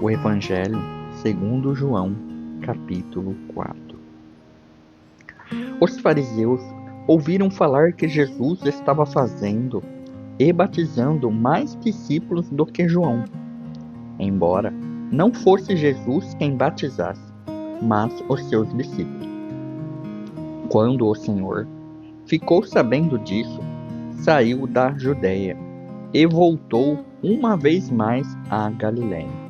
O Evangelho segundo João, capítulo 4. Os fariseus ouviram falar que Jesus estava fazendo e batizando mais discípulos do que João, embora não fosse Jesus quem batizasse, mas os seus discípulos. Quando o Senhor ficou sabendo disso, saiu da Judeia e voltou uma vez mais à Galiléia.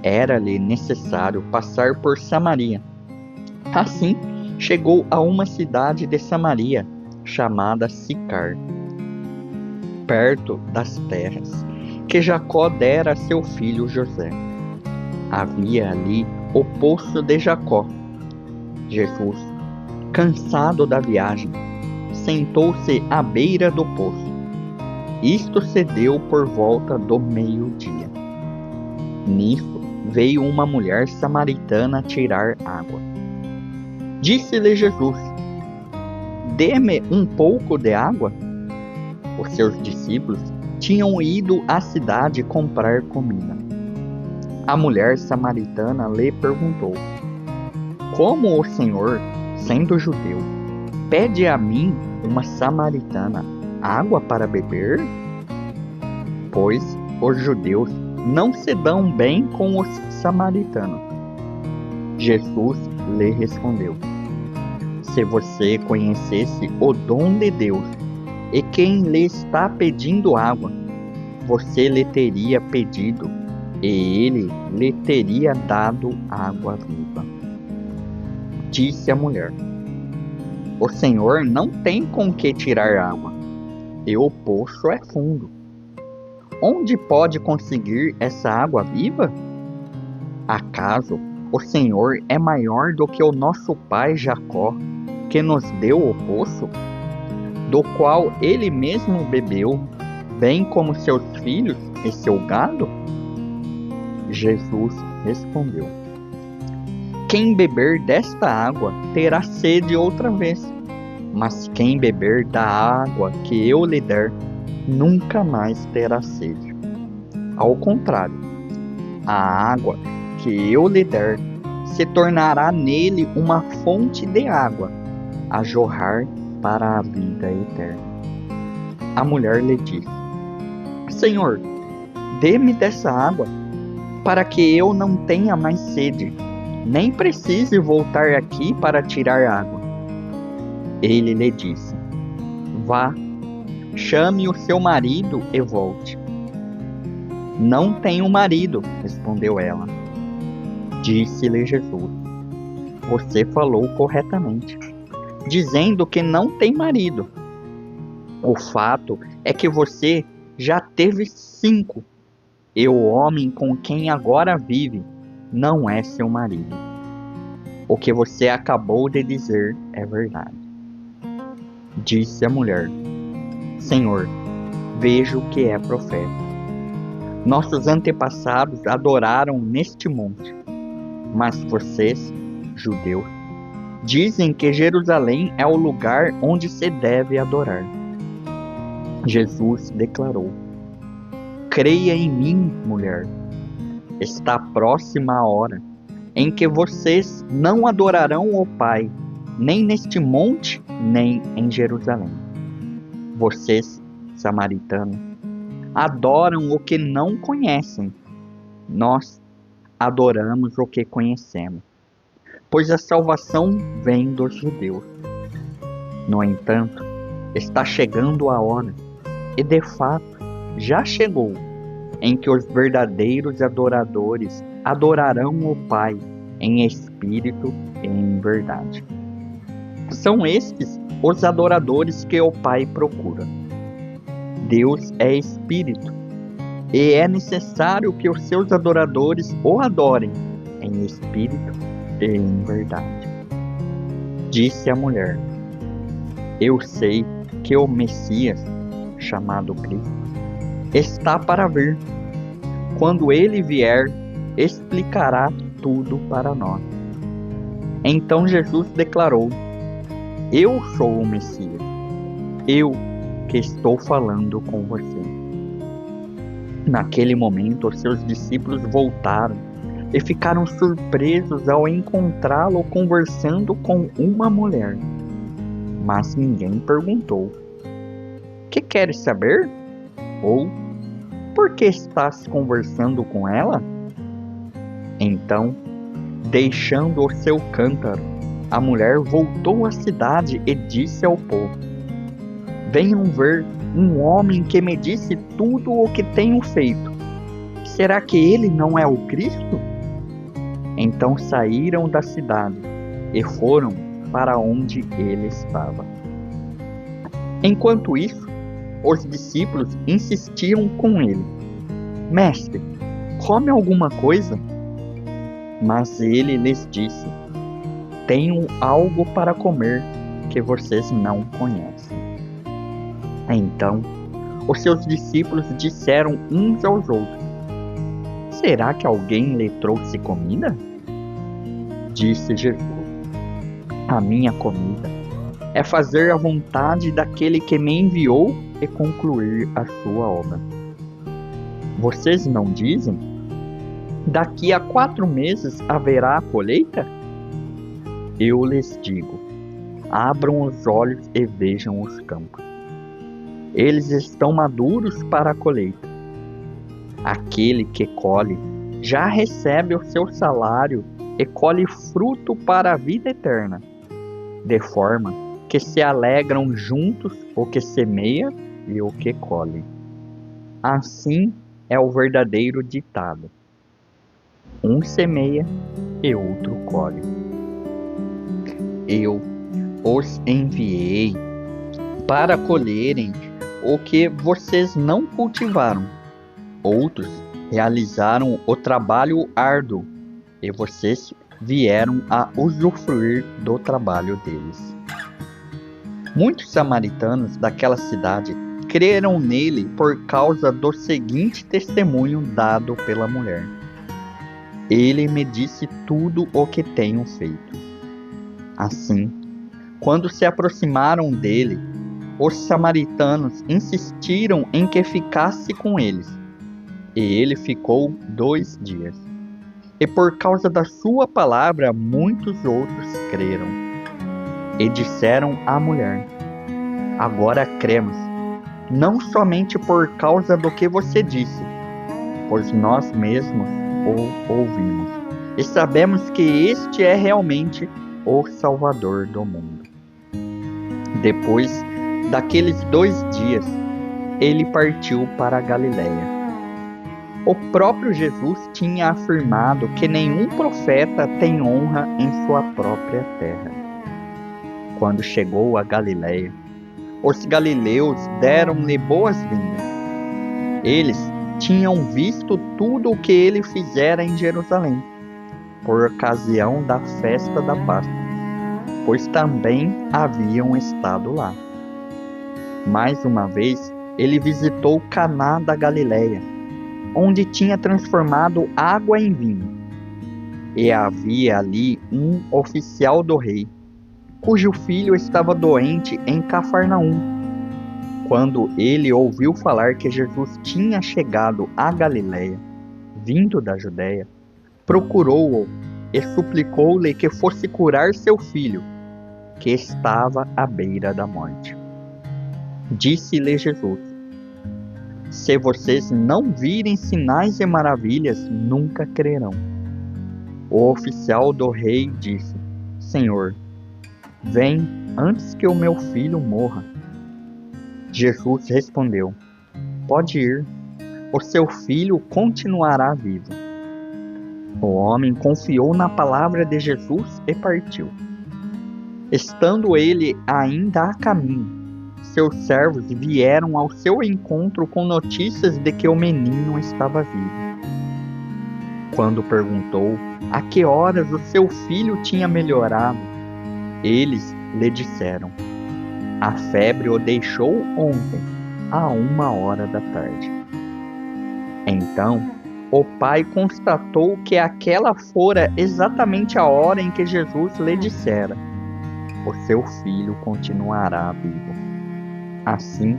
Era-lhe necessário passar por Samaria. Assim, chegou a uma cidade de Samaria, chamada Sicar, perto das terras que Jacó dera a seu filho José. Havia ali o poço de Jacó. Jesus, cansado da viagem, sentou-se à beira do poço. Isto se deu por volta do meio-dia. Nisso veio uma mulher samaritana tirar água. Disse-lhe Jesus: dê-me um pouco de água. Os seus discípulos tinham ido à cidade comprar comida. A mulher samaritana lhe perguntou: como o Senhor, sendo judeu, pede a mim, uma samaritana, água para beber? Pois os judeus não se dão bem com os samaritanos. Jesus lhe respondeu: se você conhecesse o dom de Deus e quem lhe está pedindo água, você lhe teria pedido e ele lhe teria dado água viva. Disse a mulher: o Senhor não tem com que tirar água, e o poço é fundo. Onde pode conseguir essa água viva? Acaso o Senhor é maior do que o nosso pai Jacó, que nos deu o poço, do qual ele mesmo bebeu, bem como seus filhos e seu gado? Jesus respondeu: quem beber desta água terá sede outra vez, mas quem beber da água que eu lhe der, nunca mais terá sede. Ao contrário, a água que eu lhe der se tornará nele uma fonte de água a jorrar para a vida eterna. A mulher lhe disse: Senhor, dê-me dessa água, para que eu não tenha mais sede, nem precise voltar aqui para tirar água. Ele lhe disse: vá, chame o seu marido e volte. Não tenho marido, respondeu ela. Disse-lhe Jesus: você falou corretamente, dizendo que não tem marido. O fato é que você já teve 5, e o homem com quem agora vive não é seu marido. O que você acabou de dizer é verdade. Disse a mulher: Senhor, vejo que é profeta. Nossos antepassados adoraram neste monte, mas vocês, judeus, dizem que Jerusalém é o lugar onde se deve adorar. Jesus declarou: creia em mim, mulher. Está próxima a hora em que vocês não adorarão o Pai, nem neste monte, nem em Jerusalém. Vocês, samaritanos, adoram o que não conhecem. Nós adoramos o que conhecemos, pois a salvação vem dos judeus. No entanto, está chegando a hora, e de fato já chegou, em que os verdadeiros adoradores adorarão o Pai em espírito e em verdade. São estes os adoradores que o Pai procura. Deus é espírito, e é necessário que os seus adoradores o adorem em espírito e em verdade. Disse a mulher: eu sei que o Messias, chamado Cristo, está para vir. Quando ele vier, explicará tudo para nós. Então Jesus declarou: eu sou o Messias, eu que estou falando com você. Naquele momento, os seus discípulos voltaram e ficaram surpresos ao encontrá-lo conversando com uma mulher. Mas ninguém perguntou: "Que queres saber?" ou "Por que estás conversando com ela?" Então, deixando o seu cântaro, a mulher voltou à cidade e disse ao povo: "Venham ver um homem que me disse tudo o que tenho feito. Será que ele não é o Cristo?" Então saíram da cidade e foram para onde ele estava. Enquanto isso, os discípulos insistiam com ele: "Mestre, come alguma coisa?" Mas ele lhes disse: "Tenho algo para comer que vocês não conhecem." Então, os seus discípulos disseram uns aos outros: "Será que alguém lhe trouxe comida?" Disse Jesus: "A minha comida é fazer a vontade daquele que me enviou e concluir a sua obra. Vocês não dizem: daqui a 4 meses haverá a colheita? Eu lhes digo: abram os olhos e vejam os campos. Eles estão maduros para a colheita. Aquele que colhe já recebe o seu salário e colhe fruto para a vida eterna, de forma que se alegram juntos o que semeia e o que colhe. Assim é o verdadeiro ditado: um semeia e outro colhe. Eu os enviei para colherem o que vocês não cultivaram. Outros realizaram o trabalho árduo e vocês vieram a usufruir do trabalho deles." Muitos samaritanos daquela cidade creram nele por causa do seguinte testemunho dado pela mulher: "Ele me disse tudo o que tenho feito." Assim, quando se aproximaram dele, os samaritanos insistiram em que ficasse com eles, e ele ficou 2 dias. E por causa da sua palavra, muitos outros creram. E disseram à mulher: "Agora cremos, não somente por causa do que você disse, pois nós mesmos o ouvimos, e sabemos que este é realmente o Salvador do mundo." Depois daqueles 2 dias, ele partiu para a Galiléia. O próprio Jesus tinha afirmado que nenhum profeta tem honra em sua própria terra. Quando chegou a Galiléia, os galileus deram-lhe boas-vindas. Eles tinham visto tudo o que ele fizera em Jerusalém, por ocasião da festa da Páscoa, pois também haviam estado lá. Mais uma vez, ele visitou Caná da Galiléia, onde tinha transformado água em vinho. E havia ali um oficial do rei, cujo filho estava doente em Cafarnaum. Quando ele ouviu falar que Jesus tinha chegado à Galiléia, vindo da Judéia, procurou-o e suplicou-lhe que fosse curar seu filho, que estava à beira da morte. Disse-lhe Jesus: "Se vocês não virem sinais e maravilhas, nunca crerão." O oficial do rei disse: "Senhor, vem antes que o meu filho morra." Jesus respondeu: "Pode ir, o seu filho continuará vivo." O homem confiou na palavra de Jesus e partiu. Estando ele ainda a caminho, seus servos vieram ao seu encontro com notícias de que o menino estava vivo. Quando perguntou a que horas o seu filho tinha melhorado, eles lhe disseram: "A febre o deixou ontem, à 1 da tarde." Então, o pai constatou que aquela fora exatamente a hora em que Jesus lhe dissera: "O seu filho continuará vivo." Assim,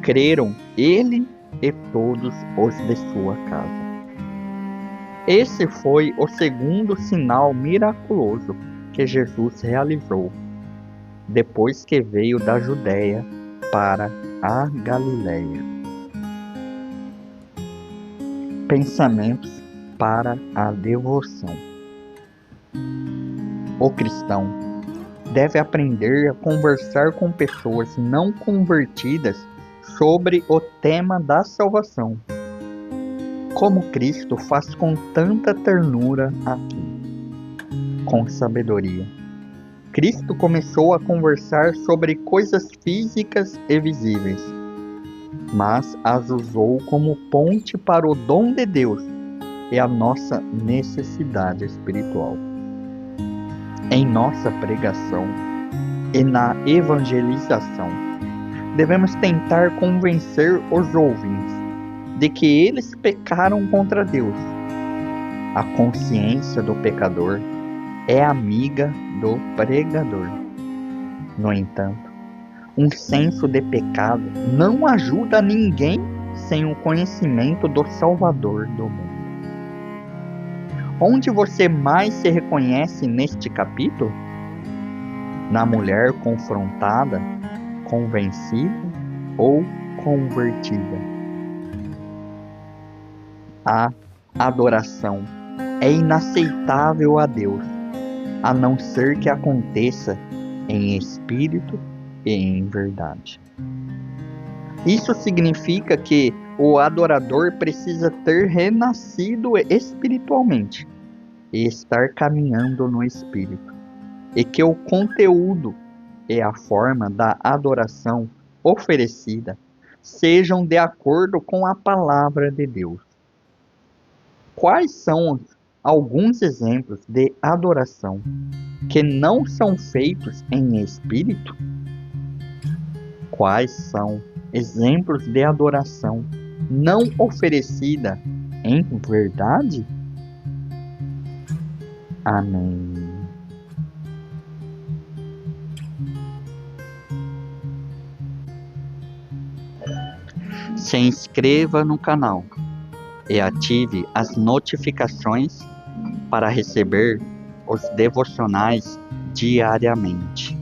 creram ele e todos os de sua casa. Esse foi o segundo sinal miraculoso que Jesus realizou, depois que veio da Judéia para a Galiléia. Pensamentos para a devoção. O cristão deve aprender a conversar com pessoas não convertidas sobre o tema da salvação, como Cristo faz com tanta ternura aqui, com sabedoria. Cristo começou a conversar sobre coisas físicas e visíveis, mas as usou como ponte para o dom de Deus e a nossa necessidade espiritual. Em nossa pregação e na evangelização, devemos tentar convencer os ouvintes de que eles pecaram contra Deus. A consciência do pecador é amiga do pregador. No entanto, um senso de pecado não ajuda ninguém sem o conhecimento do Salvador do mundo. Onde você mais se reconhece neste capítulo? Na mulher confrontada, convencida ou convertida? A adoração é inaceitável a Deus, a não ser que aconteça em espírito e em verdade. Isso significa que o adorador precisa ter renascido espiritualmente e estar caminhando no espírito, e que o conteúdo e a forma da adoração oferecida sejam de acordo com a palavra de Deus. Quais são alguns exemplos de adoração que não são feitos em espírito? Quais são exemplos de adoração não oferecida em verdade? Amém. Se inscreva no canal e ative as notificações para receber os devocionais diariamente.